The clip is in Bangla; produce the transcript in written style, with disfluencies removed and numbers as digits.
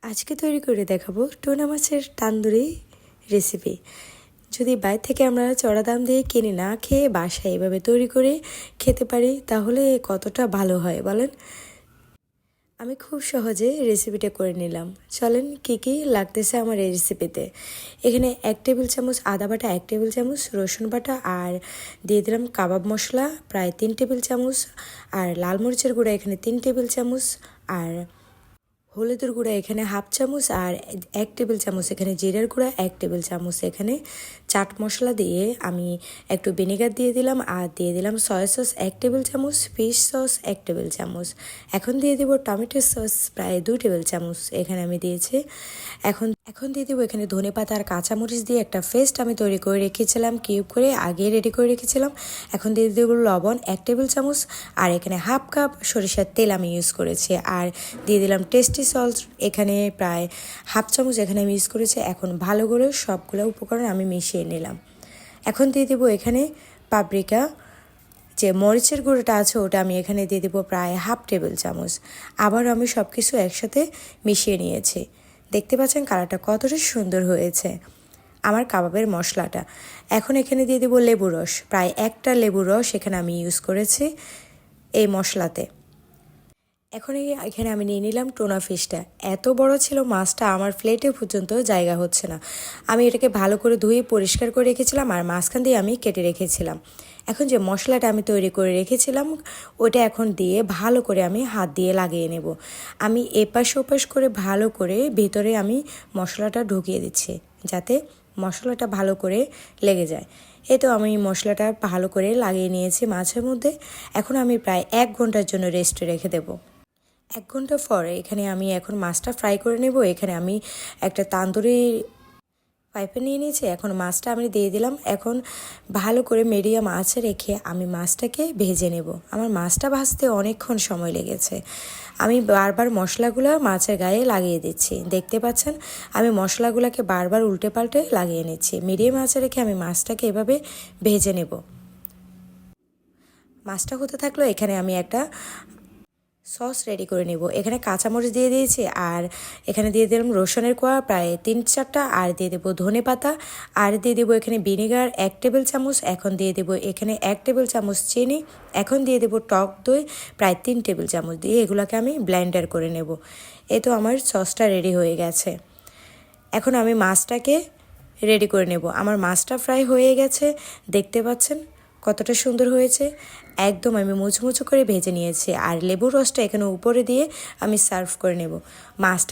আজকে তৈরি করে দেখাবো টুনা মাছের তান্দুরি রেসিপি। যদি বাইরে থেকে আমরা চড়া দাম দিয়ে কিনে না খেয়ে বাসায় এভাবে তৈরি করে খেতে পারি তাহলে কতটা ভালো হয় বলেন। আমি খুব সহজে রেসিপিটা করে নিলাম। চলেন কি কি লাগতেছে আমার এই রেসিপিতে। এখানে 1 টেবিল চামচ আদা বাটা, 1 টেবিল চামচ রসুন বাটা, আর দিয়ে দিলাম কাবাব মশলা প্রায় 3 টেবিল চামচ, আর লাল মরিচের গুঁড়া এখানে 3 টেবিল চামচ, আর হলুদের গুঁড়া এখানে হাফ চামচ, আর 1 টেবিল চামচ এখানে জিরার গুঁড়া, 1 টেবিল চামচ এখানে চাট মশলা দিয়ে আমি একটু ভিনেগার দিয়ে দিলাম, আর দিয়ে দিলাম সয়া সস 1 টেবিল চামচ, ফিশ সস 1 টেবিল চামচ। এখন দিয়ে দেবো টমেটো সস প্রায় 2 টেবিল চামচ এখানে আমি দিয়েছি। এখন দিয়ে দেবো এখানে ধনেপাতা আর কাঁচামরিচ দিয়ে একটা পেস্ট আমি তৈরি করে রেখেছিলাম, কিউব করে আগে রেডি করে রেখেছিলাম। এখন দিয়ে দেবো লবণ 1 টেবিল চামচ, আর এখানে হাফ কাপ সরিষার তেল আমি ইউজ করেছি, আর দিয়ে দিলাম টেস্টি সল্ট এখানে প্রায় হাফ চামচ এখানে আমি ইউজ করেছি। এখন ভালো করে সবগুলো উপকরণ আমি মিশিয়ে নিলাম। এখন দিয়ে দেবো এখানে পাপরিকা, যে মরিচের গুঁড়োটা আছে ওটা আমি এখানে দিয়ে দেবো প্রায় হাফ টেবিল চামচ। আবার আমি সব কিছু একসাথে মিশিয়ে নিয়েছি। দেখতে পাচ্ছেন কালারটা কতটা সুন্দর হয়েছে আমার কাবাবের মশলাটা। এখন এখানে দিয়ে দেবো লেবুর রস, প্রায় একটা লেবুর রস এখানে আমি ইউজ করেছি এই মশলাতে। এখন এখানে আমি নিয়ে নিলাম টোনা ফিশটা। এত বড় ছিল মাছটা, আমার প্লেটে পর্যন্ত জায়গা হচ্ছে না। আমি এটাকে ভালো করে ধুয়ে পরিষ্কার করে রেখেছিলাম, আর মাঝখান দিয়ে আমি কেটে রেখেছিলাম। এখন যে মশলাটা আমি তৈরি করে রেখেছিলাম ওটা এখন দিয়ে ভালো করে আমি হাত দিয়ে লাগিয়ে নেব। আমি এপাশ ওপাশ করে ভালো করে ভেতরে আমি মশলাটা ঢুকিয়ে দিচ্ছি যাতে মশলাটা ভালো করে লেগে যায়। এই তো আমি মশলাটা ভালো করে লাগিয়ে নিয়েছি মাছের মধ্যে। এখন আমি প্রায় 1 ঘন্টার জন্য রেস্টে রেখে দেবো। 1 ঘন্টা পরে এখানে আমি এখন মাছটা ফ্রাই করে নেব। এখানে আমি একটা তান্দুরি পাইপে নিয়ে নিয়েছি। এখন মাছটা আমি দিয়ে দিলাম। এখন ভালো করে মিডিয়াম আঁচে রেখে আমি মাছটাকে ভেজে নেব। আমার মাছটা ভাজতে অনেকক্ষণ সময় লেগেছে। আমি বারবার মশলাগুলো মাছের গায়ে লাগিয়ে দিচ্ছি। দেখতে পাচ্ছেন আমি মশলাগুলোকে বারবার উল্টে পাল্টে লাগিয়ে নিচ্ছি। মিডিয়াম আঁচে রেখে আমি মাছটাকে এভাবে ভেজে নেব। মাছটা হতে থাকলো এখানে আমি একটা সস রেডি করে নেব। এখানে কাঁচামরিচ দিয়ে দিয়েছি, আর এখানে দিয়ে দিলাম রসুনের কোয়া প্রায় 3-4টা, আর দিয়ে দেবো ধনে পাতা, আর দিয়ে দেবো এখানে ভিনেগার 1 টেবিল চামচ। এখন দিয়ে দেবো এখানে 1 টেবিল চামচ চিনি। এখন দিয়ে দেবো টক দই প্রায় 3 টেবিল চামচ দিয়ে এগুলোকে আমি ব্লেন্ডার করে নেব। এই তো আমার সসটা রেডি হয়ে গেছে। এখন আমি মাছটাকে রেডি করে নেব। আমার মাছটা ফ্রাই হয়ে গেছে, দেখতে পাচ্ছেন কতটা সুন্দর হয়েছে। একদম আমি মুচমুচু করে ভেজে নিয়েছি, আর লেবুর রসটা এখানে উপরে দিয়ে আমি সার্ভ করে নেব। মাছটা